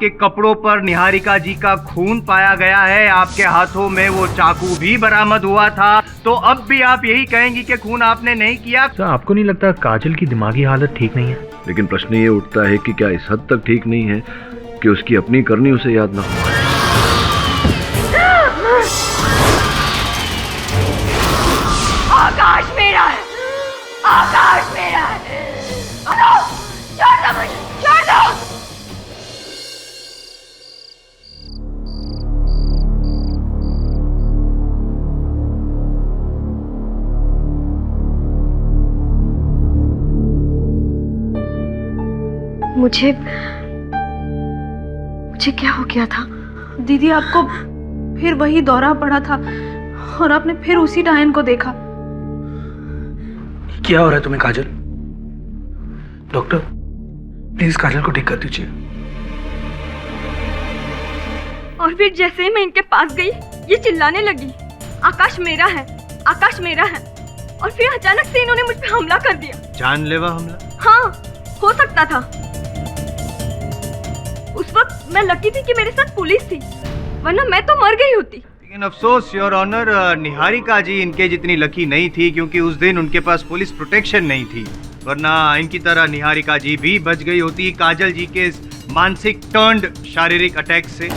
आपके कपड़ों पर निहारिका जी का खून पाया गया है, आपके हाथों में वो चाकू भी बरामद हुआ था, तो अब भी आप यही कहेंगी कि खून आपने नहीं किया? सर, आपको नहीं लगता काजल की दिमागी हालत ठीक नहीं है? लेकिन प्रश्न ये उठता है कि क्या इस हद तक ठीक नहीं है कि उसकी अपनी करनी उसे याद ना हो? आकाश मेरा है, आकाश मेरा है। छोड़ दो मुझे, छोड़ दो। मुझे क्या हो गया था? दीदी, आपको फिर वही दौरा पड़ा था और आपने फिर उसी डायन को देखा। क्या हो रहा है तुम्हें काजल? डॉक्टर, प्लीज काजल को ठीक कर दीजिए। और फिर जैसे ही मैं इनके पास गई, ये चिल्लाने लगी, आकाश मेरा है, आकाश मेरा है। और फिर अचानक से इन्होंने मुझ पे हमला कर दिया। जानलेवा हमला? हाँ, हो सकता था। उस वक्त मैं लकी थी कि मेरे साथ पुलिस थी, वरना मैं तो मर गई होती। लेकिन अफसोस योर ऑनर, निहारिका जी इनके जितनी लकी नहीं थी, क्योंकि उस दिन उनके पास पुलिस प्रोटेक्शन नहीं थी, वरना इनकी तरह निहारिका जी भी बच गई होती काजल जी के मानसिक टर्न्ड शारीरिक अटैक से।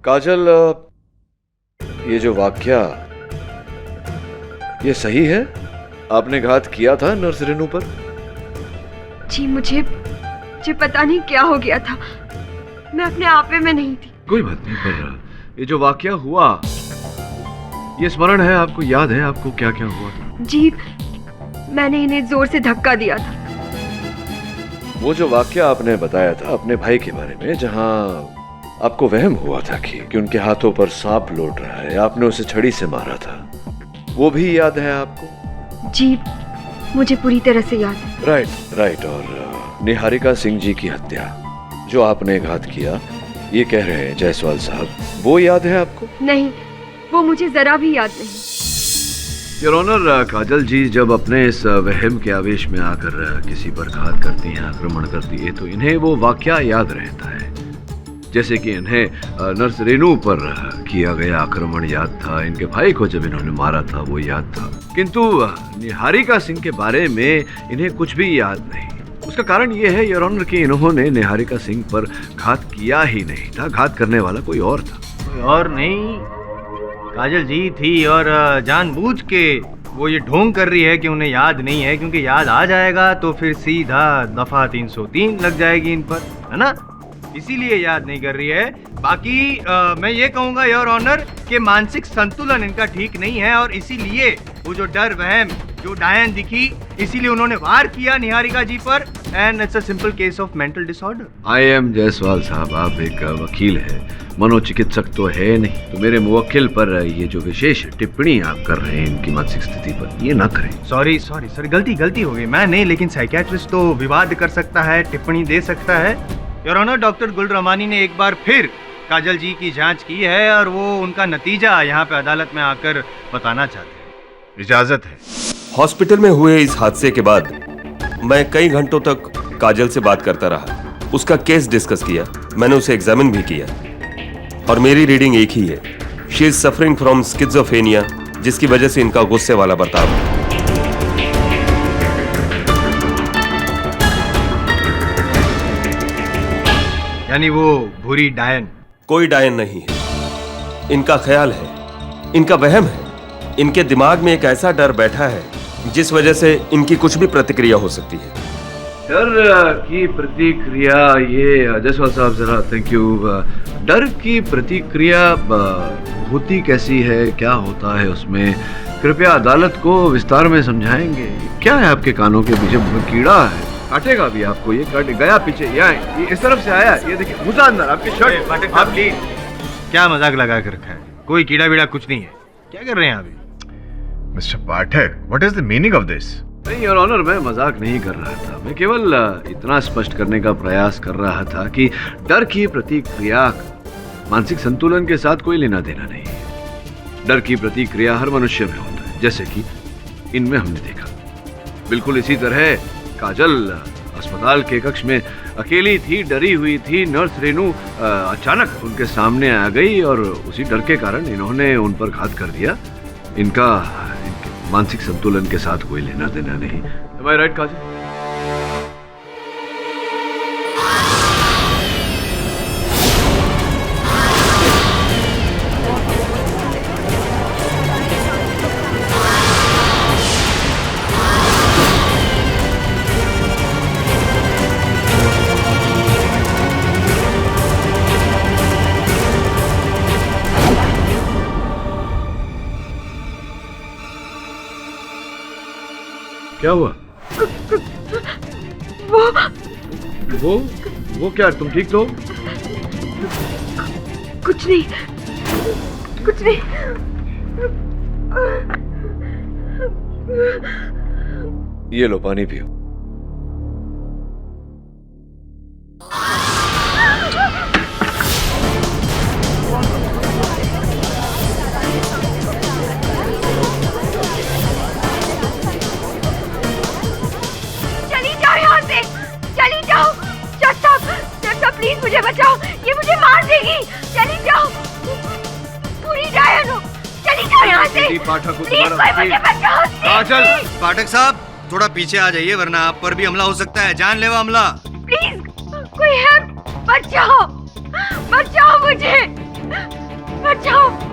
काजल, ये जो वाकया, ये सही है? आपने घात किया था नर्स रेनू पर? जी, मुझे पता नहीं क्या हो गया था, मैं अपने आपे में नहीं थी। कोई बात नहीं, पर ये जो वाकया हुआ, ये स्मरण है आपको? याद है आपको क्या क्या हुआ था? जी, मैंने इन्हें जोर से धक्का दिया था। वो जो वाकया आपने बताया था अपने भाई के बारे में, जहां आपको वहम हुआ था कि उनके हाथों पर सांप लौट रहा है, आपने उसे छड़ी से मारा था, वो भी याद है आपको? जी, मुझे पूरी तरह से याद है। राइट। और निहारिका सिंह जी की हत्या जो आपने घात किया, ये कह रहे हैं जायसवाल साहब, वो याद है आपको? नहीं, वो मुझे जरा भी याद नहीं। योर ऑनर, काजल जी जब अपने इस वहम के आवेश में आकर किसी पर घात करती हैं, आक्रमण करती है, तो इन्हें वो वाकया याद रहता है। जैसे कि इन्हें नर्स रेनू पर किया गया आक्रमण याद था, इनके भाई को जब इन्होंने मारा था वो याद था, किंतु निहारिका सिंह के बारे में इन्हें कुछ भी याद नहीं। उसका कारण ये है योर ऑनर कि इन्होंने निहारिका सिंह पर घात किया ही नहीं था, घात करने वाला कोई और था। कोई और नहीं, काजल जी थी, और जानबूझ के वो ये ढोंग कर रही है कि उन्हें याद नहीं है, क्योंकि याद आ जाएगा तो फिर सीधा दफा 303 लग जाएगी इन पर, है ना? इसीलिए याद नहीं कर रही है। बाकी मैं ये कहूंगा योर ऑनर कि मानसिक संतुलन इनका ठीक नहीं है, और इसीलिए वो जो डर वहम, जो डायन दिखी, इसीलिए उन्होंने वार किया निहारिका जी पर, and it's a simple case of mental disorder. I am Jaiswal साहब, आप एक वकील है, मनोचिकित्सक तो है नहीं, तो मेरे मुवक्किल पर ये जो विशेष टिप्पणी आप कर रहे हैं इनकी मानसिक स्थिति पर, ये ना करें। सॉरी, गलती हो गई। मैं नहीं, लेकिन साइकियाट्रिस्ट तो विवाद कर सकता है, टिप्पणी दे सकता है। योर ऑनर, डॉक्टर गुल रमानी ने एक बार फिर काजल जी की जांच की है, और वो उनका नतीजा यहाँ पे अदालत में आकर बताना चाहते हैं। इजाजत है। हॉस्पिटल में हुए इस हादसे के बाद मैं कई घंटों तक काजल से बात करता रहा, उसका केस डिस्कस किया, मैंने उसे एग्जामिन भी किया, और मेरी रीडिंग एक ही है, she is suffering from schizophrenia, जिसकी वजह से इनका गुस्से वाला बर्ताव है। यानी वो भूरी डायन? कोई डायन नहीं है, इनका ख्याल है, इनका वहम है, इनके दिमाग में एक ऐसा डर बैठा है जिस वजह से इनकी कुछ भी प्रतिक्रिया हो सकती है। डर की प्रतिक्रिया, ये जायसवाल साहब जरा थैंक यू, डर की प्रतिक्रिया होती कैसी है, क्या होता है उसमें, कृपया अदालत को विस्तार में समझाएंगे। क्या है आपके कानों के पीछे? कीड़ा है, काटेगा भी आपको, ये काट गया पीछे, ये इस तरफ से आया, ये देखिए घुसा अंदर आपके शर्ट। पाठक साहब प्लीज, क्या मजाक लगा कर रखा है? कोई कीड़ा बीड़ा कुछ नहीं है, क्या कर रहे हैं अभी? Mister Pathak, what is the meaning of this? नहीं योर ऑनर, मैं मजाक नहीं कर रहा था, मैं केवल इतना स्पष्ट करने का प्रयास कर रहा था कि डर की प्रतिक्रिया मानसिक संतुलन के साथ कोई लेना देना नहीं है। डर की प्रतिक्रिया हर मनुष्य में होता है, जैसे कि इनमें हमने देखा। बिल्कुल इसी तरह काजल अस्पताल के कक्ष में अकेली थी, डरी हुई थी। नर्स रेनू अचानक उनके सामने आ गई और उसी डर के कारण इन्होंने उन पर घात कर दिया। इनके मानसिक संतुलन के साथ कोई लेना देना नहीं। Am I right, काजल? क्या हुआ? वो क्या? तुम ठीक तो? कुछ नहीं, कुछ नहीं। ये लो, पानी पियो। प्लीज मुझे बचाओ, ये मुझे मार देगी। चली जाओ, पूरी डायन हो। चली जाओ यहाँ से। पाठक को प्लीज कोई मुझे बचाओ। काजल, पाठक साहब थोड़ा पीछे आ जाइए वरना आप पर भी हमला हो सकता है, जानलेवा हमला। प्लीज कोई हेल्प, बचाओ, बचाओ मुझे, बचाओ।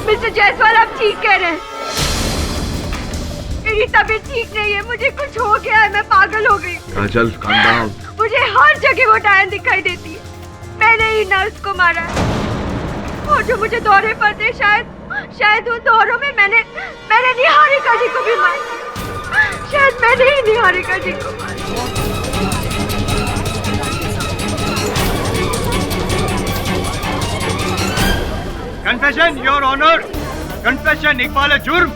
मिस्टर जायसवाल, आप ठीक कह रहे हैं। मेरी तबीयत ठीक नहीं है, मुझे कुछ हो गया है, मैं पागल हो गई। काजल, calm down। मुझे हर जगह वो डायन दिखाई देती है। मैंने ही नर्स को मारा है। और जो मुझे दौरे पर थे, शायद उन दौरों में मैंने निहारिका जी को भी मारा। शायद मैंने ही निहारिका जी को मारा। Confession, your honour. कन्फेशन, इकबाल जुर्म।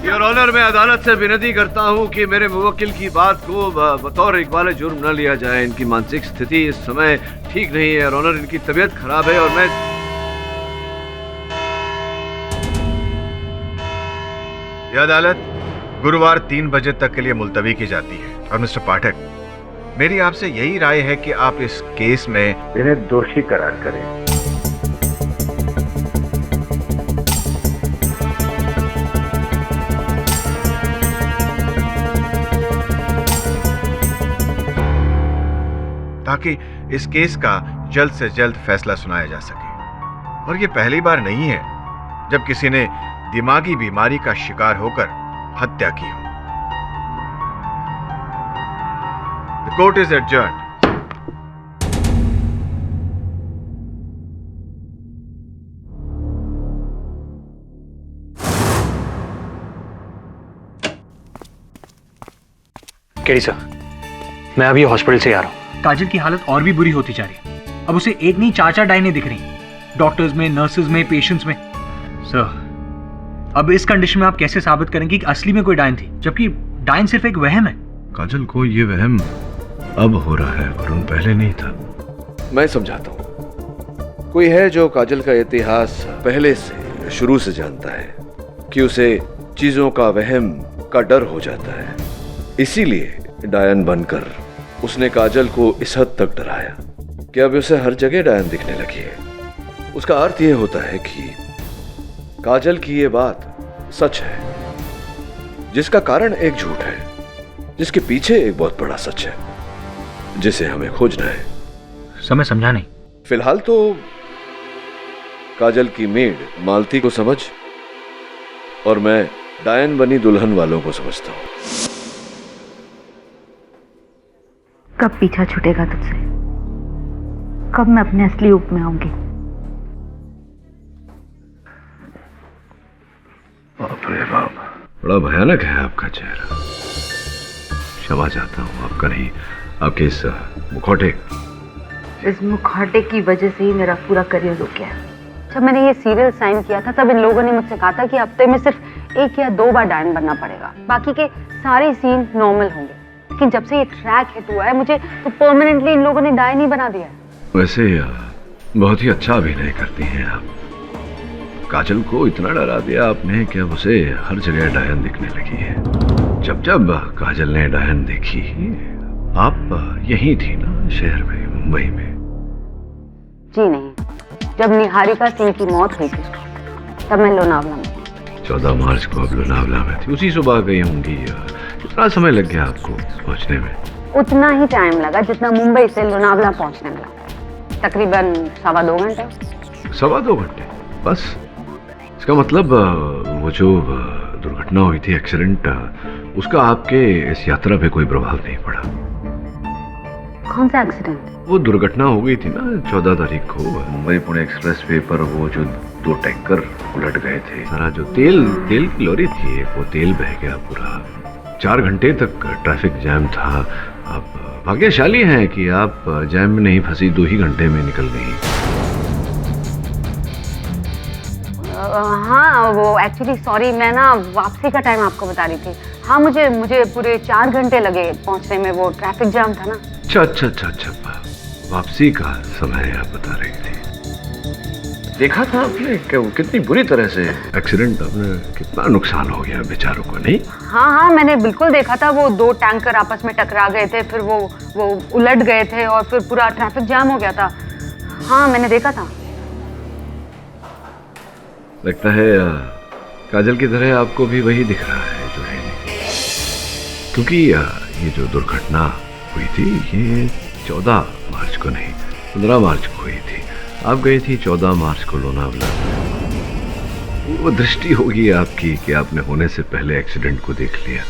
योर ऑनर, मैं अदालत से विनती करता हूं कि मेरे मुवक्किल की बात को बतौर इकबाल जुर्म न लिया जाए। इनकी मानसिक स्थिति इस समय ठीक नहीं है। योर ऑनर, इनकी तबीयत खराब है और मैं यह अदालत गुरुवार 3 बजे तक के लिए मुलतवी की जाती है। और मिस्टर पाठक, मेरी आपसे यही राय है कि आप इस केस में इन्हें दोषी करार करें। ताकि इस केस का जल्द से जल्द फैसला सुनाया जा सके। और ये पहली बार नहीं है जब किसी ने दिमागी बीमारी का शिकार होकर हत्या की हो। The court is adjourned. KD sir, मैं अभी हॉस्पिटल से आ रहा हूँ। काजल की हालत और भी बुरी होती जा रही है। अब उसे एक नहीं 4 डायनें दिख रही, डॉक्टर्स में, नर्सेज में, पेशेंट्स में। सर, अब इस कंडीशन में आप कैसे साबित करेंगे कि असली में कोई डायन थी, जबकि डायन सिर्फ एक वहम है। काजल को ये वहम अब हो रहा है, वरुण पहले नहीं था। मैं समझाता हूँ। कोई है जो काजल का इतिहास पहले से, शुरू से जानता है कि उसे चीजों का वहम का डर हो जाता है। इसीलिए डायन बनकर उसने काजल को इस हद तक डराया कि अब उसे हर जगह डायन दिखने लगी है। उसका अर्थ यह होता है कि काजल की ये बात सच है, जिसका कारण एक झूठ है, जिसके पीछे एक बहुत बड़ा सच है, जिसे हमें खोजना है। समय समझा नहीं। फिलहाल तो काजल की मेड मालती को समझ, और मैं डायन बनी दुल्हन वालों को समझता हूं। कब पीछा छूटेगा तुझसे? कब मैं अपने असली रूप में आऊंगी? बाप रे बाप, बड़ा भयानक है आपका चेहरा। क्षमा चाहता हूँ, आपका नहीं, आपके इस मुखौटे। इस मुखौटे की वजह से ही मेरा पूरा करियर रुक गया। जब मैंने ये सीरियल साइन किया था, तब इन लोगों ने मुझसे कहा था कि हफ्ते में सिर्फ 1 या 2 बार डायन बनना पड़ेगा, बाकी के सारे सीन नॉर्मल होंगे। लेकिन जब से ये ट्रैक हिट हुआ है मुझे तो परमानेंटली इन लोगों ने डायन ही बना दिया है। वैसे बहुत ही अच्छा अभिनय करती हैं आप। काजल को इतना डरा दिया आपने कि अब उसे हर जगह डायन दिखने लगी है। जब जब काजल ने डायन देखी, आप यहीं थी ना शहर में, मुंबई में? जी नहीं, जब निहारिका सिंह की मौत हुई थी तब मैं लोनावला में। 14 मार्च को आप लोनावला में थी, उसी सुबह गई होंगी। कितना समय लग गया आपको पहुंचने में? उतना ही टाइम लगा जितना मुंबई से लोनावला पहुंचने में लगा, तकरीबन 2.25 घंटे। 2.25 घंटे बस? इसका मतलब वो जो दुर्घटना हुई थी, एक्सीडेंट, उसका आपके इस यात्रा पे कोई प्रभाव नहीं पड़ा? कौन सा एक्सीडेंट? वो दुर्घटना हो गई थी ना 14 तारीख को मुंबई पुणे एक्सप्रेस वे पर। वो जो 2 टैंकर उलट गए थे, सारा जो तेल की लॉरी थी, वो तेल बह गया पूरा। 4 घंटे तक ट्रैफिक जैम था। आप भाग्यशाली हैं कि आप जैम में नहीं फंसी, 2 ही घंटे में निकल गई। हाँ, वो एक्चुअली सॉरी, मैं ना वापसी का टाइम आपको बता रही थी। हाँ, मुझे पूरे 4 घंटे लगे पहुंचने में, वो ट्रैफिक जाम था ना। अच्छा, वापसी का समय आप बता रही थी। देखा था आपने कि वो कितनी बुरी तरह से एक्सीडेंट, आपने कितना नुकसान हो गया बेचारों को, नहीं? हाँ, मैंने बिल्कुल देखा था। वो 2 टैंकर आपस में टकरा गए थे, फिर वो उलट गए थे और फिर पूरा ट्रैफिक जाम हो गया था। हाँ, मैंने देखा था। लगता है काजल की तरह आपको भी वही दिख रहा है जो है, क्योंकि ये जो दुर्घटना हुई थी ये 14 मार्च को नहीं, 15 मार्च को हुई थी। आप गई थी 14 मार्च को लोनावला। वो दृष्टि होगी आपकी कि आपने होने से पहले एक्सीडेंट को देख लिया।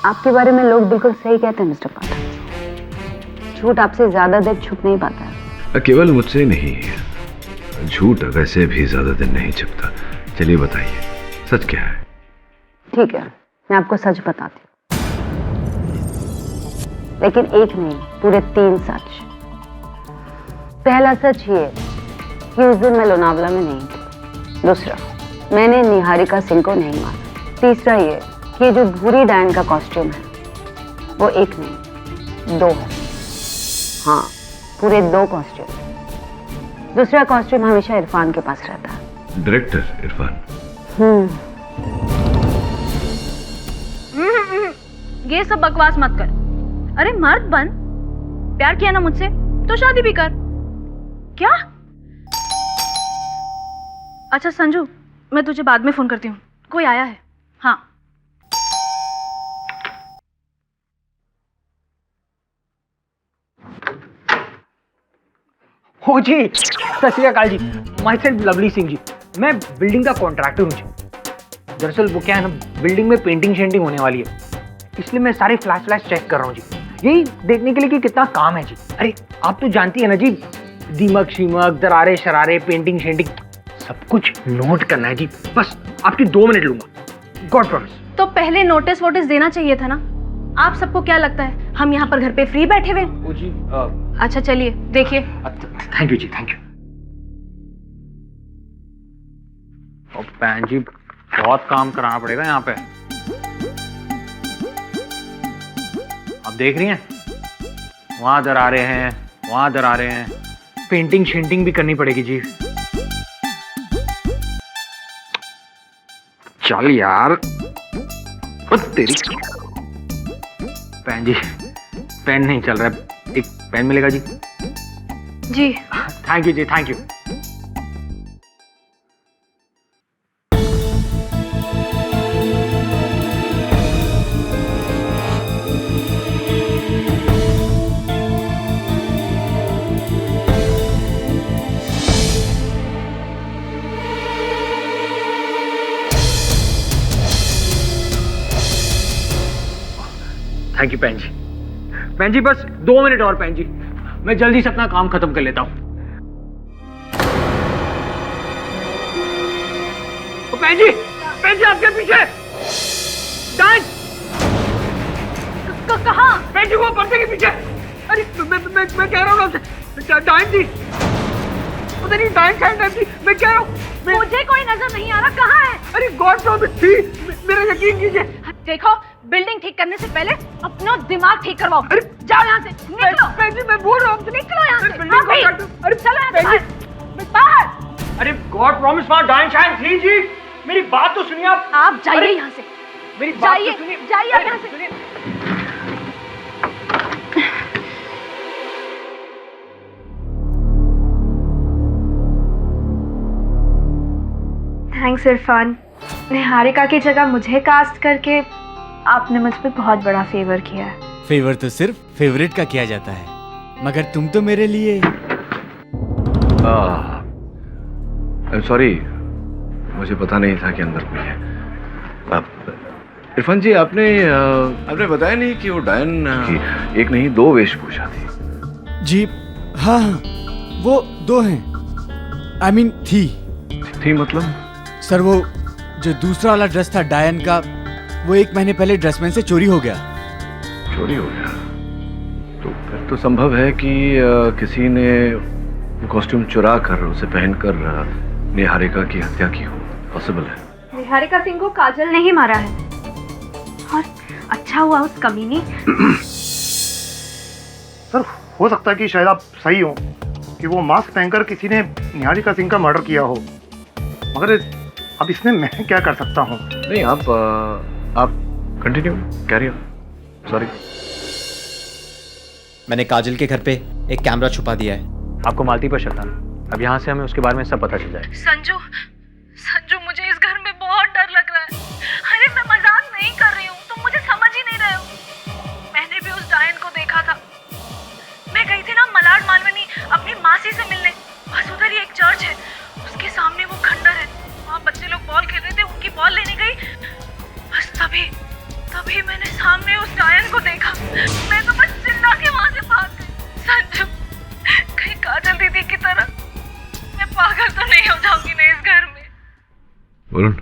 आपके बारे में लोग बिल्कुल सही कहते हैं मिस्टर पाठक। झूठ आपसे ज्यादा देर छुप नहीं पाता है। केवल मुझसे नहीं, झूठ वैसे भी ज्यादा दिन नहीं छिपता। चलिए बताइए, सच क्या है? ठीक है, मैं आपको सच बताती हूँ, लेकिन एक नहीं, पूरे 3 सच। पहला सच ये कि उस दिन मैं लोनावला में नहीं थी। दूसरा, मैंने निहारिका सिंह को नहीं मारा। तीसरा ये कि जो भूरी डायन का कॉस्ट्यूम है वो 1 नहीं 2 है। हाँ, पूरे 2 कॉस्ट्यूम। दूसरा कॉस्ट्यूम हमेशा इरफान के पास रहता है। डायरेक्टर इरफान? ये सब बकवास मत कर। अरे मर्द बन, प्यार किया ना मुझसे तो शादी भी कर। क्या? अच्छा संजू, मैं तुझे बाद में फोन करती हूँ, कोई आया है। हाँ। हो जी, सत श्री अकाल जी। My self lovely Singh ji, मैं बिल्डिंग का कॉन्ट्रैक्टर हूँ जी। दरअसल वो क्या है ना, बिल्डिंग में पेंटिंग शेंटिंग होने वाली है, इसलिए मैं सारे फ्लैश चेक कर रहा हूँ जी, यही देखने के लिए कि कितना काम है जी। अरे आप तो जानती है ना जी, दीमक शीमक, दरारे शरारे, पेंटिंग शेंटिंग, सब कुछ नोट करना है जी। बस आपकी 2 मिनट लूंगा, गॉड प्रॉमिस। तो पहले नोटिस वोटिस देना चाहिए था ना। आप सबको क्या लगता है हम यहाँ पर घर पे फ्री बैठे हुए? जी अच्छा चलिए देखिए। थैंक यू जी, थैंक यू। और पैन जी, बहुत काम कराना पड़ेगा यहाँ पे। आप देख रही हैं, वहां दरारे हैं, वहां दरारे हैं, पेंटिंग शेंटिंग भी करनी पड़ेगी जी। चल यार, तेरी पेन जी, पेन नहीं चल रहा है, एक पेन मिलेगा जी? जी थैंक यू जी, thank you. Thank you pen जी। पैन जी बस 2 मिनट और पैन जी, मैं जल्दी से अपना काम खत्म कर लेता हूं। पैन जी आपके पीछे डायन। कहाँ? पैन जी वो पर्दे के पीछे। अरे मैं कह रहा हूँ ना डाइन थी, पता नहीं डाइन शाइन थी, मैं कह रहा हूँ मुझे कोई नजर नहीं आ रहा, कहाँ है? अरे गॉड प्रॉमिस थी, मेरा यकीन कीजिए। देखो, बिल्डिंग ठीक करने से पहले अपना दिमाग ठीक करवाओ। अरे जाओ यहाँ से, निकलो। मैं बोल रहा हूँ निकलो यहाँ से। अरे चलो यहाँ से बाहर। अरे गॉड प्रॉमिस वहाँ डाइन शाइन थी जी, मेरी बात तो सुनिए आप। आप जाइए यहाँ से, मेरी बात तो सुनिए। जाइए यहाँ से। थैंक्स इरफान, निहारिका की जगह मुझे कास्ट करके आपने मुझ पे बहुत बड़ा फेवर किया है। फेवर तो सिर्फ फेवरेट का किया जाता है, मगर तुम तो मेरे लिए। सॉरी, मुझे पता नहीं था कि अंदर कोई है। इरफान जी, आपने बताया नहीं कि वो डायन की एक नहीं 2 वेशभूषा थी। जी हाँ, वो 2 हैं। आई मीन थी मतलब? सर, वो जो दूसरा वाला ड्रेस था डायन का, वो 1 महीने पहले ड्रेसमैन से चोरी हो गया। चोरी हो गया? तो फिर तो संभव है कि किसी ने कॉस्ट्यूम चुरा कर उसे पहनकर निहारिका की हत्या की हो। पॉसिबल है। निहारिका सिंह को काजल ने ही मारा है, और अच्छा हुआ उस कमीने। सर, हो सकता है कि शायद आप सही हो कि वो मास्क पहनकर किसी ने निहारिका सिंह का मर्डर किया हो, मगर अब इसमें मैं क्या कर सकता हूँ? नहीं, आप कंटिन्यू कैरी ऑन। सॉरी। मैंने काजल के घर पे एक कैमरा छुपा दिया है। आपको मालती पर शक था, अब यहाँ से हमें उसके बारे में सब पता चल जाए। संजू, मुझे इस घर में बहुत डर लग रहा है। अरे मैं मजाक नहीं कर रही हूँ, तुम मुझे समझ ही नहीं रहे हो। मैंने भी उस डायन को देखा था। मैं गई थी ना मलाड मालवनी अपनी मासी से मिलने, बस उधर ही एक चर्च है, उसके सामने वो खंडर है, वहाँ बच्चे लोग बॉल खेल रहे थे, उनकी बॉल लेने गई, बस तभी मैंने सामने उस डायन को देखा। मैं तो बस चिल्ला के वहाँ से भाग गई। संजू, कहीं काजल दीदी की तरह मैं पागल तो नहीं हो जाऊंगी ना इस घर में? वरुण,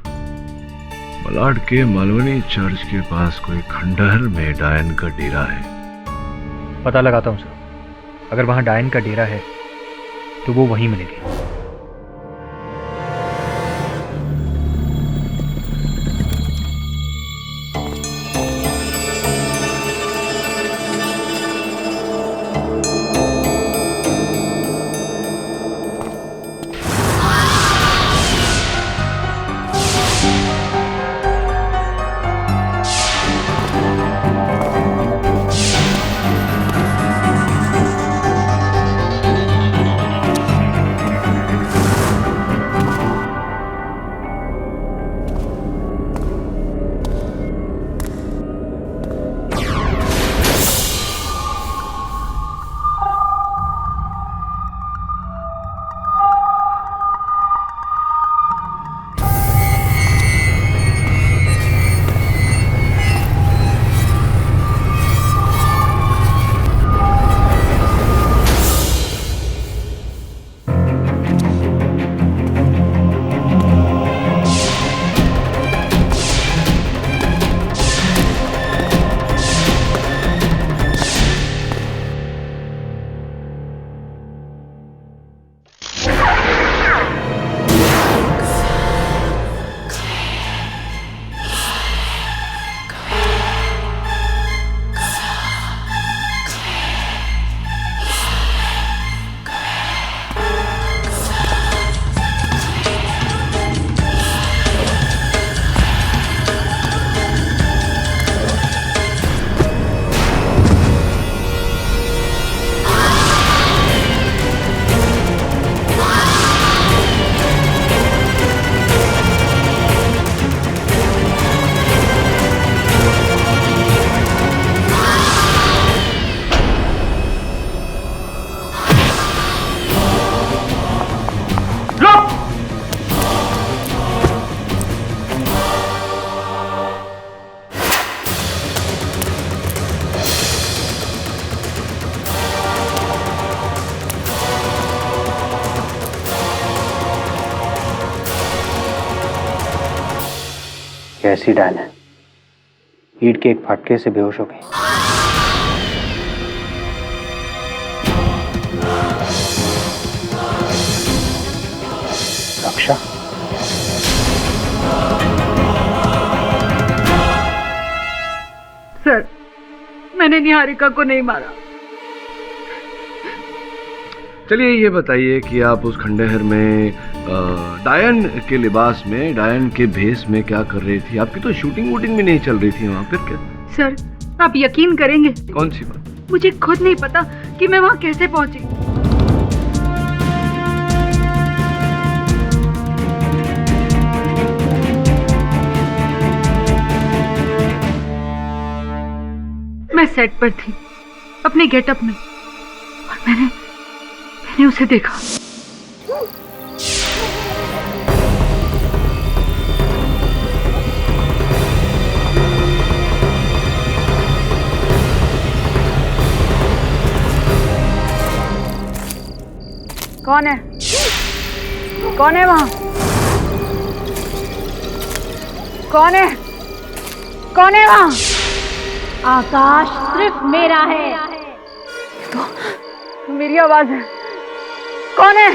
मलाड के मालवनी चर्च के पास कोई खंडहर में डायन का डेरा है। पता लगाता हूँ सर, अगर वहाँ डायन का डेरा है तो वो वहीं मिलेगी। ऐसी डायन है, ईंट के एक फटके से बेहोश हो गई। रक्षा। सर, मैंने निहारिका को नहीं मारा। चलिए ये बताइए कि आप उस खंडहर में डायन के लिबास में, डायन के भेष में क्या कर रही थी? आपकी तो शूटिंग वूटिंग भी नहीं चल रही थी वहाँ, फिर क्या? सर, आप यकीन करेंगे, कौन सी बात? मुझे खुद नहीं पता कि मैं वहाँ कैसे पहुंची। मैं सेट पर थी अपने गेटअप में और मैंने उसे देखा। कौन है? कौन है वहां? कौन है? कौन है वहां? आकाश सिर्फ मेरा है। तो मेरी आवाज है। कौन है?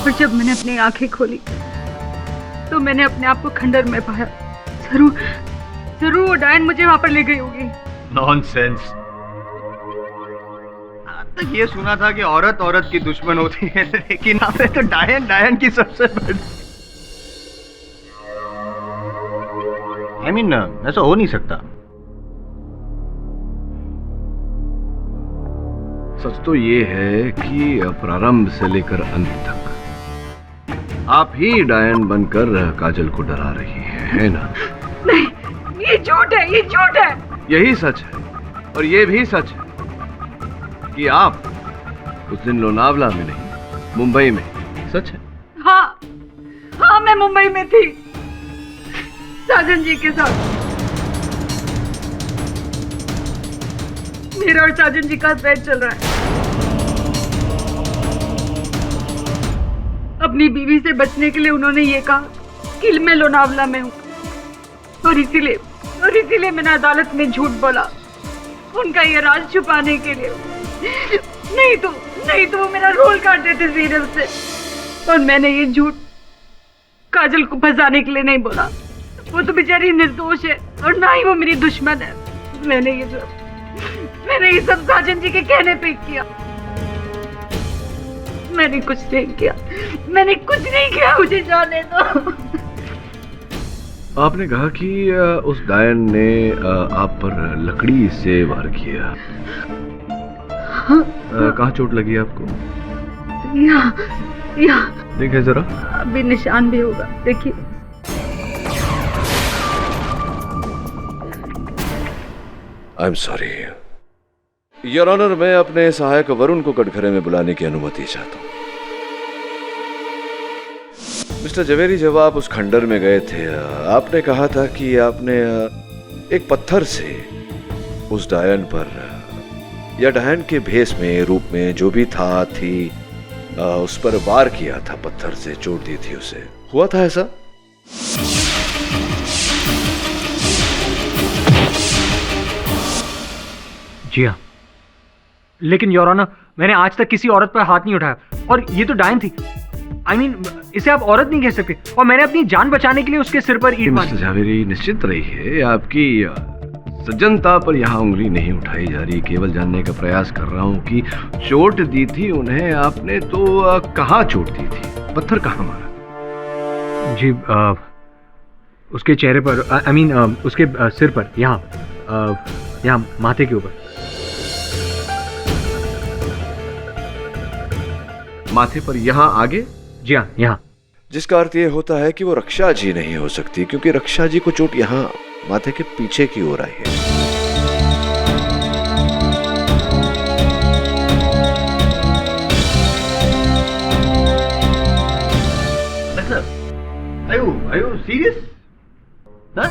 और जब मैंने अपनी आंखें खोली तो मैंने अपने आप को खंडर में पाया। जरूर वो डायन मुझे वहां पर ले गई होगी। नॉनसेंस। आज तक ये सुना था कि औरत औरत की दुश्मन होती है, लेकिन आपने तो डायन डायन की सबसे बड़ी। I mean, ऐसा हो नहीं सकता। सच तो ये है कि प्रारंभ से लेकर अंत तक आप ही डायन बनकर काजल को डरा रही है ना? नहीं, ये झूठ है, ये झूठ है। यही सच है और ये भी सच है कि आप उस दिन लोनावला में नहीं, मुंबई में। सच है? हाँ, मैं मुंबई में थी साजन जी के साथ। मेरा और साजन जी का अफेयर चल रहा है। अपनी बीवी से बचने के लिए उन्होंने ये कहा कि मैं लोनावला में हूँ और इसीलिए मैंने अदालत में झूठ बोला उनका ये राज छुपाने के लिए। नहीं तो वो मेरा रोल काट देते सीरियल से। और मैंने ये झूठ काजल को फंसाने के लिए नहीं बोला। वो तो बेचारी निर्दोष है और ना ही वो मेरी दुश्मन है। मैंने ये सब साजन जी के कहने पे किया। मैंने कुछ नहीं किया, मुझे जाने दो। आपने कहा कि उस डायन ने आप पर लकड़ी से वार किया। कहाँ चोट लगी आपको? यहाँ। देखिए जरा। अभी निशान भी होगा, देखिए। I am sorry your honour, मैं अपने सहायक वरुण को कटघरे में बुलाने की अनुमति चाहता हूँ। मिस्टर जवेरी, जब आप उस खंडर में गए थे, आपने कहा था कि आपने एक पत्थर से उस डायन पर या डायन के भेष में, रूप में जो भी थी उस पर वार किया था, पत्थर से चोट दी थी उसे। हुआ था ऐसा? जी हाँ, लेकिन योर ऑनर, मैंने आज तक किसी औरत पर हाथ नहीं उठाया और ये तो डायन थी। I mean, इसे आप औरत नहीं कह सकते और मैंने अपनी जान बचाने के लिए उसके सिर पर ईंट मारी। मिस्टर जावेरी, निश्चित रहिए, आपकी सज्जनता पर यहाँ उंगली नहीं उठाई जा रही। केवल जानने का प्रयास कर रहा हूँ कि चोट दी थी उन्हें आपने तो कहाँ चोट दी थी? पत्थर कहाँ मारा? जी, उसके चेहरे पर, I mean, उसके सिर पर, यहाँ माथे के ऊपर। माथे पर यहाँ आगे? जी हाँ, यहाँ। जिसका अर्थ ये होता है कि वो रक्षा जी नहीं हो सकती, क्योंकि रक्षा जी को चोट यहाँ माथे के पीछे की ओर आई है। Are you serious? Huh?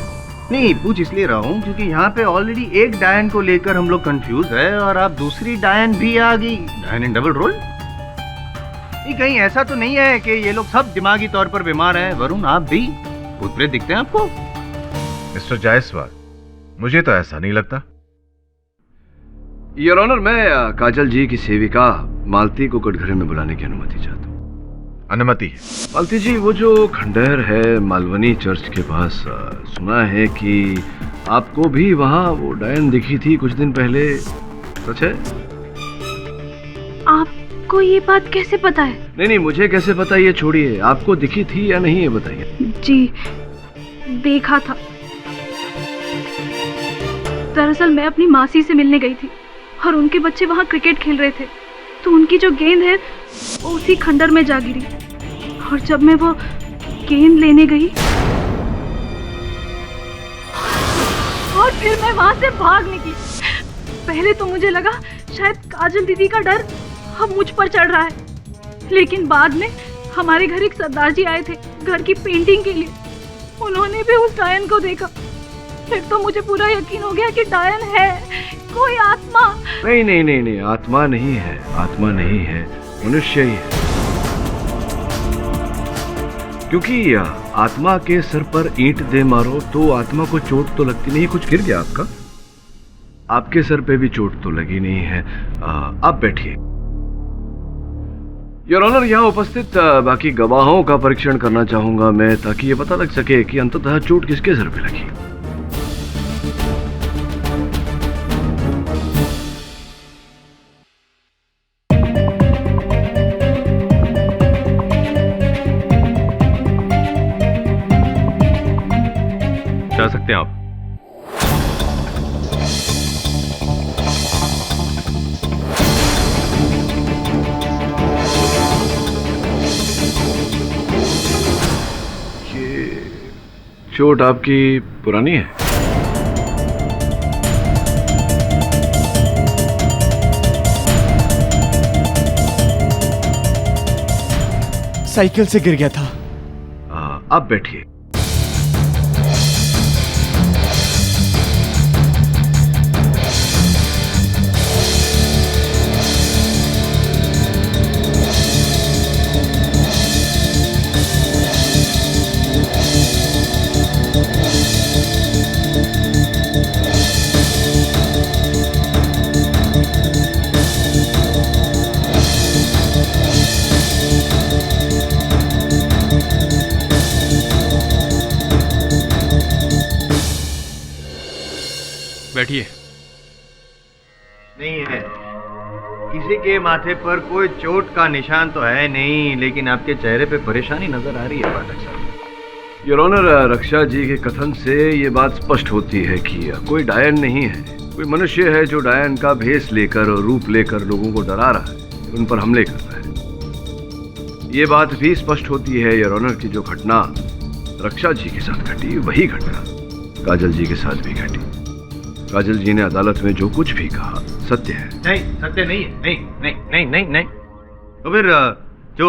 नहीं, पूछ इसलिए रहा हूँ क्योंकि यहाँ पे ऑलरेडी एक डायन को लेकर हम लोग कंफ्यूज है और आप दूसरी डायन भी आ गई। डायन इन डबल रोल? नहीं, कहीं ऐसा तो नहीं है कि ये लोग सब दिमागी तौर पर बीमार हैं? वरुण, आप भी भूत प्रेत दिखते हैं आपको? मिस्टर जायसवाल, मुझे तो ऐसा नहीं लगता। योर ऑनर, मैं काजल जी की सेविका मालती को कटघरे में बुलाने की अनुमति चाहता हूँ। अनुमति है। मालती जी, वो जो खंडहर है मालवनी चर्च के पास, सुना है कि आपको भी वहाँ वो डायन दिखी थी कुछ दिन पहले, सच है? आपको ये बात कैसे पता है? नहीं, मुझे कैसे पता ये छोड़िए, आपको दिखी थी या नहीं ये बताइए। जी, देखा था। दरअसल मैं अपनी मासी से मिलने गई थी और उनके बच्चे वहाँ क्रिकेट खेल रहे थे, तो उनकी जो गेंद है वो उसी खंडर में जा गिरी और जब मैं वो गेंद लेने गई और फिर मैं वहाँ से भाग निकली। पहले तो मुझे लगा शायद काजल दीदी का डर अब मुझ पर चढ़ रहा है, लेकिन बाद में हमारे घर एक सरदार जी आए थे घर की पेंटिंग के लिए। उन्होंने भी उस डायन को देखा। फिर तो मुझे पूरा यकीन हो गया कि डायन है, कोई आत्मा। नहीं, आत्मा नहीं है, आत्मा नहीं है, मनुष्य ही है। क्योंकि आत्मा के सर पर ईंट दे मारो तो आत्मा को चोट तो लगती नहीं। कुछ गिर गया आपका? आपके सर पे भी चोट तो लगी नहीं है। आप बैठिए। योर ऑनर, यहाँ उपस्थित बाकी गवाहों का परीक्षण करना चाहूंगा मैं, ताकि ये पता लग सके कि अंततः चोट किसके सर पे लगी। जा सकते हैं आप। ये चोट आपकी पुरानी है? साइकिल से गिर गया था। आप बैठिए। बैठिए। नहीं है, किसी के माथे पर कोई चोट का निशान तो है नहीं, लेकिन आपके चेहरे पे परेशानी नजर आ रही है पाठक साहब। योर ऑनर, रक्षा जी के कथन से ये बात स्पष्ट होती है कि कोई डायन नहीं है, कोई मनुष्य है जो डायन का भेष लेकर और रूप लेकर लोगों को डरा रहा है, उन पर हमले कर रहा है। ये बात भी स्पष्ट होती है योर ऑनर की जो घटना रक्षा जी के साथ घटी, वही घटना काजल जी के साथ भी घटी। काजल जी ने अदालत में जो कुछ भी कहा सत्य है। नहीं, सत्य नहीं है। नहीं नहीं नहीं नहीं नहीं। तो फिर जो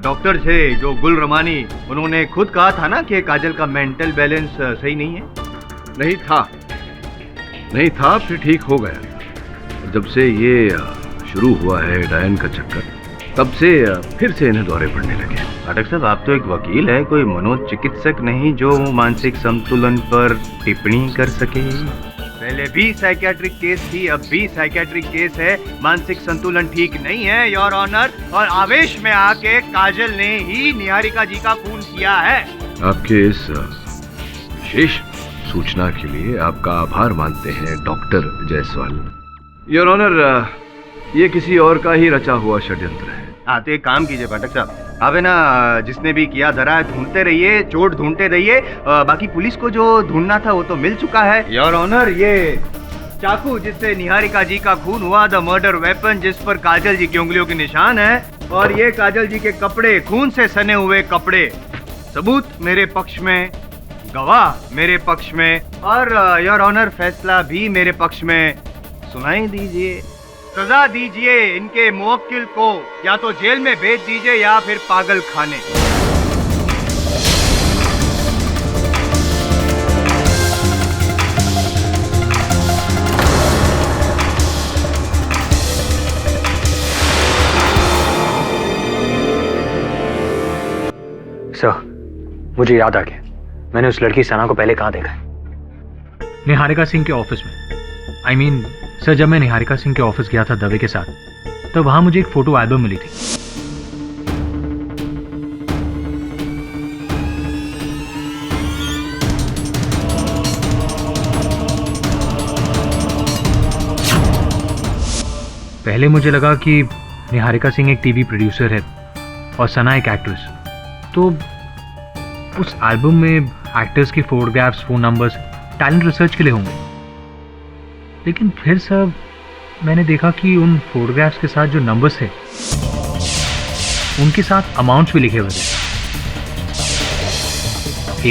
डॉक्टर थे, जो गुल रमानी, उन्होंने खुद कहा था ना कि काजल का मेंटल बैलेंस सही नहीं है। नहीं था, फिर ठीक हो गया। जब से ये शुरू हुआ है डायन का चक्कर, तब से फिर से इन्हें दौरे पड़ने लगे। पाठक साहब, आप तो एक वकील है, कोई मनोचिकित्सक नहीं जो मानसिक संतुलन पर टिप्पणी कर सके। पहले भी साइकियाट्रिक केस थी, अब भी साइकियाट्रिक केस है। मानसिक संतुलन ठीक नहीं है योर ऑनर, और आवेश में आके काजल ने ही निहारिका जी का खून किया है। आपके इस विशेष सूचना के लिए आपका आभार मानते हैं डॉक्टर जायसवाल। योर ऑनर, ये किसी और का ही रचा हुआ षड्यंत्र है। हाँ, तो एक काम कीजिए पाठक साहब, आप है ना, जिसने भी किया धरा है ढूंढते रहिए, चोट ढूंढते रहिए। बाकी पुलिस को जो ढूंढना था वो तो मिल चुका है योर ऑनर। ये चाकू जिससे निहारिका जी का खून हुआ, द मर्डर वेपन जिस पर काजल जी की उंगलियों के निशान है, और ये काजल जी के कपड़े, खून से सने हुए कपड़े, सबूत मेरे पक्ष में, गवाह मेरे पक्ष में, और योर ऑनर फैसला भी मेरे पक्ष में। सुनाई दीजिए, सजा दीजिए इनके मुवक्किल को, या तो जेल में भेज दीजिए या फिर पागल खाने। मुझे याद आ गया, मैंने उस लड़की सना को पहले कहाँ देखा है? निहारिका सिंह के ऑफिस में। आई मीन सर, जब मैं निहारिका सिंह के ऑफिस गया था दवे के साथ, तो वहां मुझे एक फोटो एल्बम मिली थी। पहले मुझे लगा कि निहारिका सिंह एक टीवी प्रोड्यूसर है और सना एक एक्ट्रेस, तो उस एल्बम में एक्टर्स की photographs, phone numbers talent research के लिए होंगे। लेकिन फिर सर मैंने देखा कि उन फोटोग्राफ्स के साथ जो नंबर्स थे उनके साथ अमाउंट्स भी लिखे हुए थे,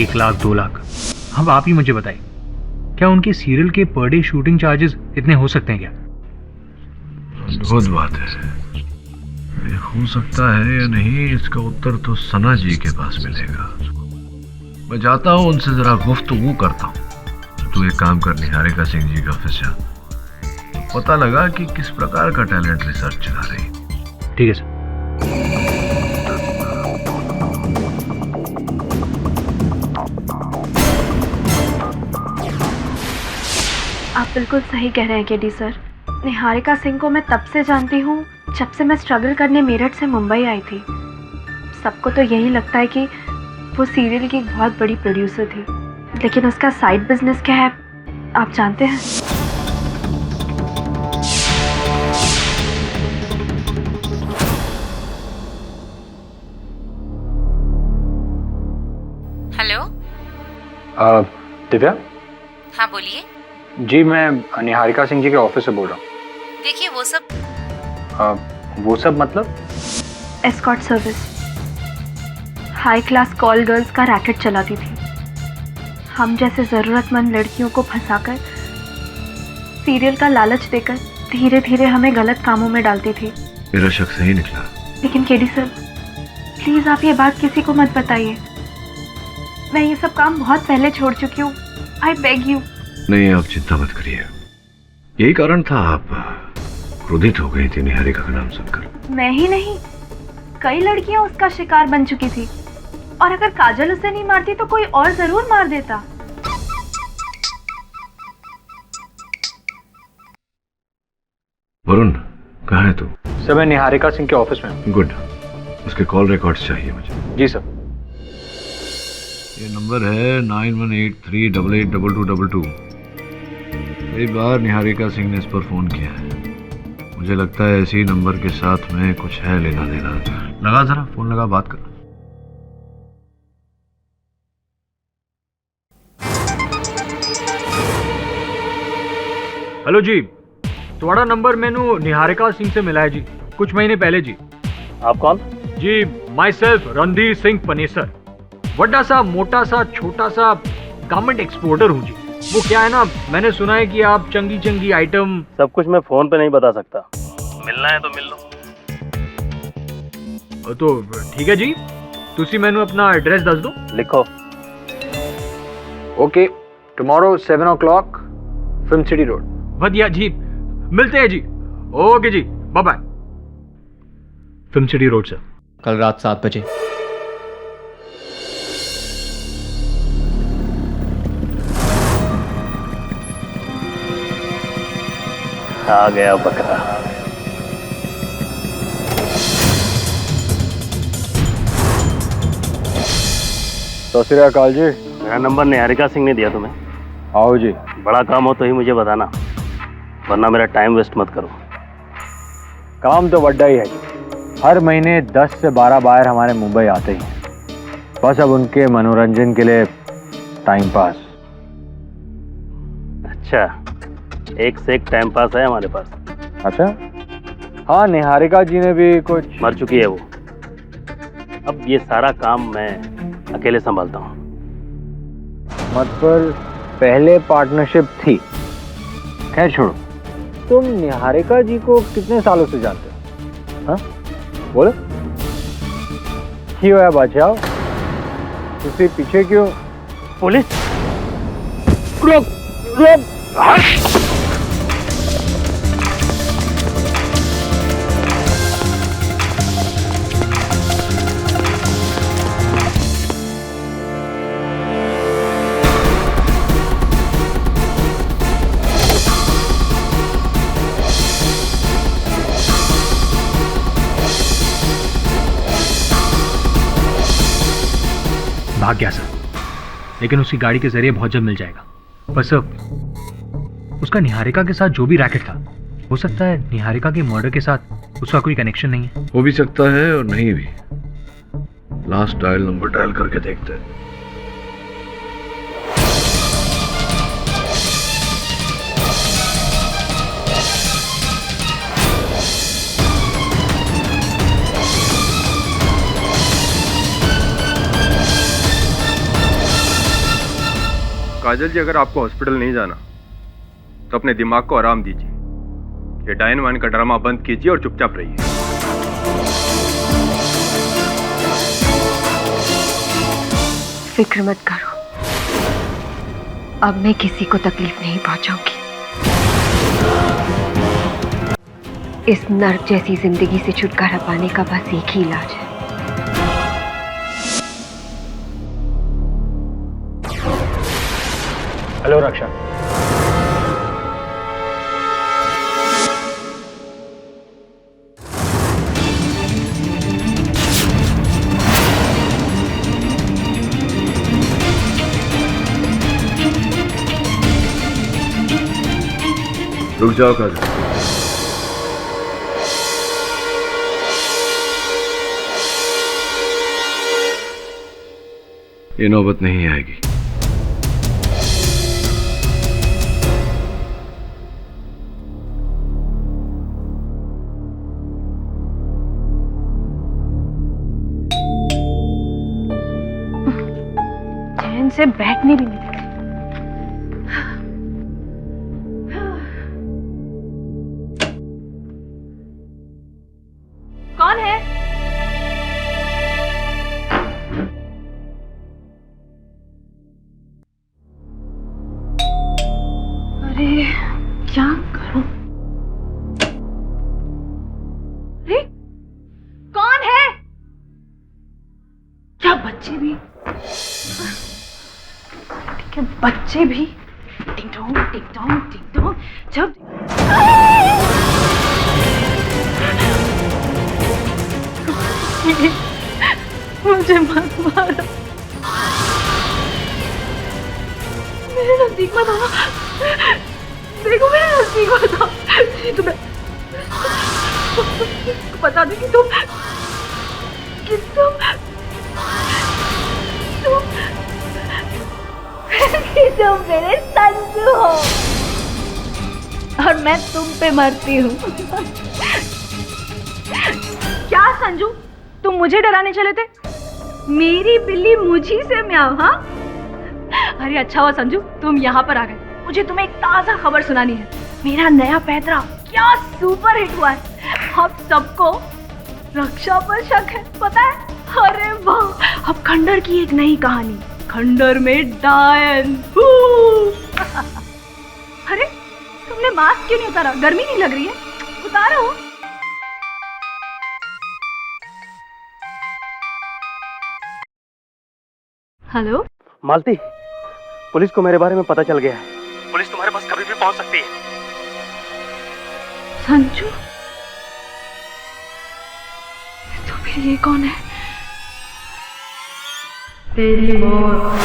1 लाख 2 लाख। अब आप ही मुझे बताइए, क्या उनके सीरियल के पर डे शूटिंग चार्जेस इतने हो सकते हैं क्या? अद्भुत बात है। ये हो सकता है या नहीं, इसका उत्तर तो सना जी के पास मिलेगा। मैं जाता हूँ, उनसे जरा गुफ्तगू करता हूँ। तू एक काम कर, निहारिका सिंह जी का ऑफिस जा, पता लगा कि किस प्रकार का टैलेंट रिसर्च चला रही। ठीक है सर। आप बिल्कुल सही कह रहे हैं केडी सर। निहारिका सिंह को मैं तब से जानती हूँ जब से मैं स्ट्रगल करने मेरठ से मुंबई आई थी। सबको तो यही लगता है कि वो सीरियल की एक बहुत बड़ी प्रोड्यूसर थी, लेकिन उसका साइड बिजनेस क्या है आप जानते हैं? हेलो। दिव्या? हाँ बोलिए। जी मैं निहारिका सिंह जी के ऑफिस से बोल रहा हूँ। देखिए वो सब मतलब? Escort service. High class call girls का रैकेट चलाती थी। हम जैसे ज़रूरतमंद लड़कियों को फंसाकर, सीरियल का लालच देकर धीरे धीरे हमें गलत कामों में डालती थी। मेरा शक सही निकला। लेकिन केडी सर, प्लीज़ आप ये बात किसी को मत बताइए। मैं ये सब काम बहुत पहले छोड़ चुकी हूँ। I beg you. नहीं, आप चिंता मत करिए। यही कारण था आप क्रोधित हो गई थी निहारिका का नाम सुनकर। मैं ही नहीं, कई लड़कियां उसका शिकार बन चुकी थी, और अगर काजल उसे नहीं मारती तो कोई और जरूर मार देता। वरुण, कहाँ है तू? सर मैं निहारिका सिंह के ऑफिस में हूँ। गुड। उसके कॉल रिकॉर्ड्स चाहिए मुझे। जी सर। ये नंबर है 9183882222। कई बार निहारिका सिंह ने इस पर फोन किया है। मुझे लगता है इसी नंबर के साथ में कुछ है लेना देना। लगा, जरा फोन लगा, बात कर। हेलो जी, तुम्हारा नंबर मैंने निहारिका सिंह से मिला है जी, कुछ महीने पहले जी। आप कौन? जी माई सेल्फ रणधीर सिंह पनेसर। बड़ा सा, मोटा सा, छोटा सा गारमेंट एक्सपोर्टर हूँ जी। वो क्या है ना, मैंने सुना है कि आप चंगी चंगी आइटम। सब कुछ मैं फोन पे नहीं बता सकता, मिलना है तो मिल लो। तो ठीक है जी, तुसी मैंने अपना एड्रेस दस दो। लिखो। Okay, tomorrow 7 o'clock film city road. बढ़िया जी, मिलते हैं जी। ओके जी, bye bye. Film city road sir. कल रात 7 बजे। आ गया बकरा। तो श्री अकाल जी। मेरा नंबर निहारिका सिंह ने दिया तुम्हें। आओ जी। बड़ा काम हो तो ही मुझे बताना, वरना मेरा टाइम वेस्ट मत करो। काम तो बड़ा ही है जी, हर महीने 10 से 12 बार हमारे मुंबई आते ही हैं। बस अब उनके मनोरंजन के लिए टाइम पास। अच्छा, एक से एक टाइम पास है हमारे पास। अच्छा हाँ, निहारिका जी ने भी कुछ। मर चुकी है वो। अब ये सारा काम मैं अकेले संभालता हूँ। मतलब पहले पार्टनरशिप थी। खैर छोड़ो, तुम निहारिका जी को कितने सालों से जानते हो? हाँ बोलो। क्यों है बचाओ, तुसी पीछे क्यों? पुलिस। रुक रुक, हट। भाग गया सर, लेकिन उसकी गाड़ी के जरिए बहुत जल्द मिल जाएगा। पर सर उसका निहारिका के साथ जो भी रैकेट था, हो सकता है निहारिका के मर्डर के साथ उसका कोई कनेक्शन नहीं है। हो भी सकता है और नहीं भी। लास्ट डायल नंबर डायल करके देखते हैं। काजल जी, अगर आपको हॉस्पिटल नहीं जाना तो अपने दिमाग को आराम दीजिए। ये डायन वाइन का ड्रामा बंद कीजिए और चुपचाप रहिए। फिक्र मत करो, अब मैं किसी को तकलीफ नहीं पहुंचाऊंगी। इस नर्क जैसी जिंदगी से छुटकारा पाने का बस एक ही इलाज है। हेलो रक्षा। रुक जाओ काजल। ये नौबत नहीं आएगी। चैन से बैठने भी नहीं देते। कौन है? अरे क्या करूं? अरे कौन है? क्या बच्चे भी? क्या बच्चे भी? टिंग टोंग टिंग टोंग टिंग टोंग। जब मुझे मत मारो, मेरे नजदीक मत आना। देखो मेरे नजदीक मत आओ। तुम्हें बता दे कि तुम मेरे संजू हो और मैं तुम पे मरती हूँ। क्या संजू, तुम मुझे डराने चले थे? मेरी बिल्ली मुझी से म्याऊं, हाँ? अरे अच्छा हुआ संजू तुम यहाँ पर आ गए। मुझे तुम्हें एक ताजा खबर सुनानी है। मेरा नया पैतरा क्या सुपर हिट हुआ है। अब सबको रक्षा पर शक है, पता है? अरे वाह, अब खंडर की एक नई कहानी, खंडर में डायन। अरे तुमने मास्क क्यों नहीं उतारा? गर्मी नहीं लग रही है? उतारो। हेलो मालती, पुलिस को मेरे बारे में पता चल गया है। पुलिस तुम्हारे पास कभी भी पहुंच सकती है। संजू, तो फिर ये कौन है? तेरी मौत।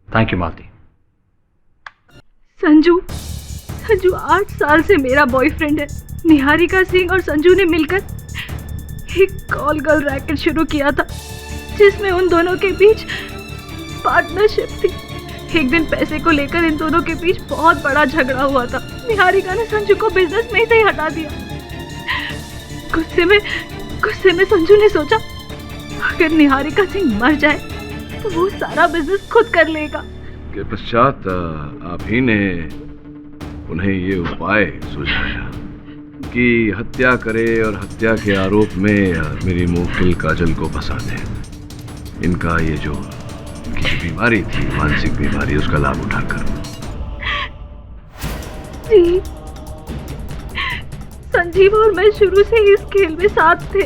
थैंक यू मालती। संजू, संजू 8 साल से मेरा बॉयफ्रेंड है। निहारिका सिंह और संजू ने मिलकर एक कॉल गर्ल रैकेट शुरू किया था, जिसमें उन दोनों के बीच पार्टनरशिप थी। एक दिन पैसे को लेकर इन दोनों के बीच बहुत बड़ा झगड़ा हुआ था। निहारिका ने संजू को बिजनेस में से ही हटा दिया। गुस्से में संजू ने सोचा अगर निहारिका सिंह मर जाए तो वो सारा बिजनेस खुद कर लेगा। के पश्चात आप ही ने उन्हें ये उपाय सुझाया कि हत्या करे और हत्या के आरोप में मेरी मुवक्किल काजल को फंसा दे। इनका ये जो इनकी बीमारी थी, मानसिक बीमारी, उसका लाभ उठाकर। जी, संजीव और मैं शुरू से इस खेल में साथ थे।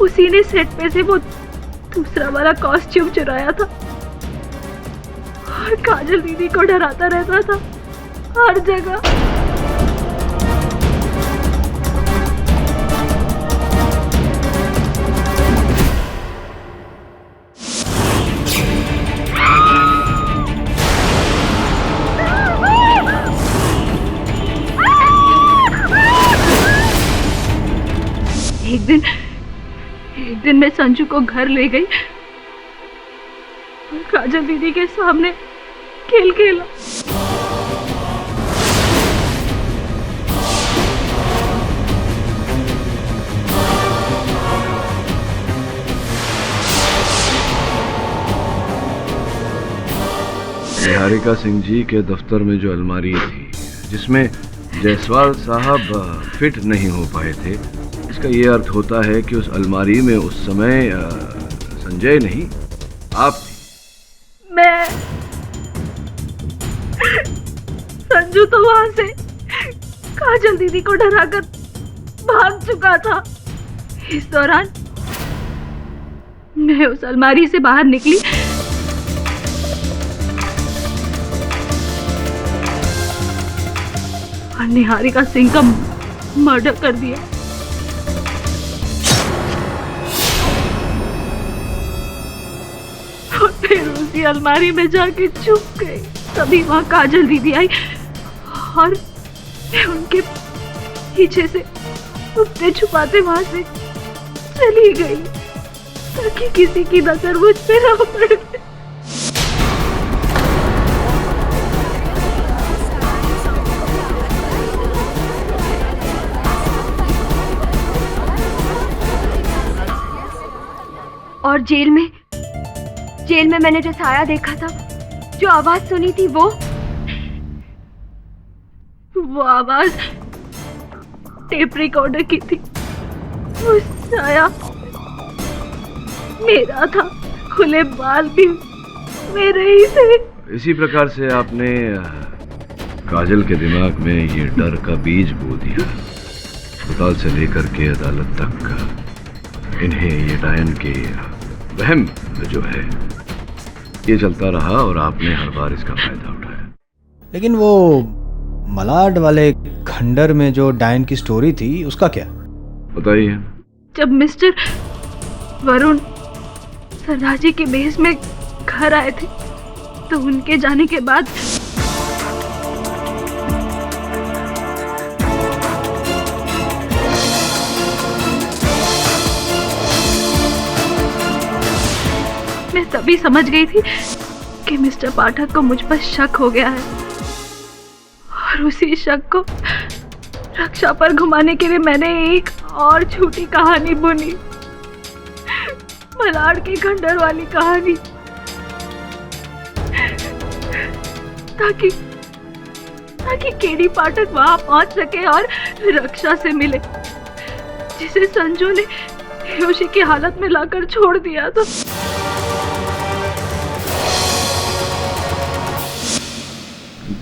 उसी ने सेट पे से वो दूसरा वाला कॉस्ट्यूम चुराया था और काजल दीदी को डराता रहता था हर जगह। एक दिन मैं संजू को घर ले गई और काजल दीदी के सामने खेल खेला। निहारिका सिंह जी के दफ्तर में जो अलमारी थी जिसमें जायसवाल साहब फिट नहीं हो पाए थे, इसका ये अर्थ होता है कि उस अलमारी में उस समय संजय नहीं, आप थी। मैं संजू तो वहां से काजल दीदी को डराकर भाग चुका था। इस दौरान मैं उस अलमारी से बाहर निकली और निहारिका सिंह का मर्डर कर दिया। और फिर उसी अलमारी में जाके छुप गई। तभी वहां काजल दीदी आई और मैं उनके पीछे से छुपते छुपाते वहां से चली गई ताकि किसी की नजर मुझ पे न पड़े। और जेल में मैंने जो साया देखा था, जो आवाज सुनी थी, वो आवाज टेप रिकॉर्डर की थी। वो साया मेरा था, खुले बाल भी मेरे ही थे। इसी प्रकार से आपने काजल के दिमाग में ये डर का बीज बो दिया। अस्पताल से लेकर के अदालत तक इन्हें ये डायन के वहम जो है ये चलता रहा और आपने हर बार इसका फायदा उठाया। लेकिन वो मलाड वाले खंडर में जो डायन की स्टोरी थी उसका क्या? बताइए। जब मिस्टर वरुण सरदार के बेस में घर आए थे तो उनके जाने के बाद मैं तभी समझ गई थी कि मिस्टर पाठक को मुझ पर शक हो गया है और उसी शक को रक्षा पर घुमाने के लिए मैंने एक और झूठी कहानी बुनी, मलाड के खंडर वाली कहानी, ताकि केडी पाठक वहां पहुंच सके और रक्षा से मिले, जिसे संजू ने बेहोशी की हालत में लाकर छोड़ दिया था।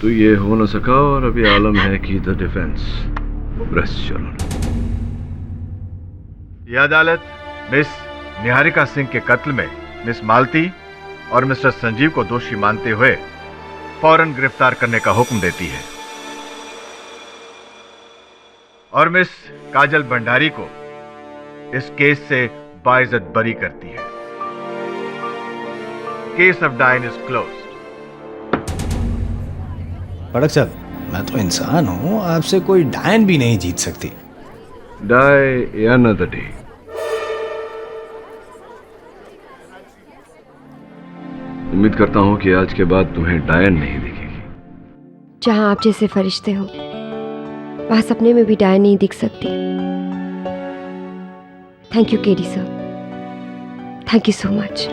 तो ये हो न सका और अभी आलम है कि द डिफेंस प्रेस चलो। यह अदालत मिस निहारिका सिंह के कत्ल में मिस मालती और मिस्टर संजीव को दोषी मानते हुए फौरन गिरफ्तार करने का हुक्म देती है और मिस काजल भंडारी को इस केस से बाइज्जत बरी करती है। केस ऑफ डायन इज क्लोज्ड। पड़क साहब, मैं तो इंसान हूँ, आपसे कोई डायन भी नहीं जीत सकती। Die another day. उम्मीद करता हूँ कि आज के बाद तुम्हें डायन नहीं दिखेगी। जहां आप जैसे फरिश्ते हो वहां सपने में भी डायन नहीं दिख सकती। Thank you KD sir, thank you so much.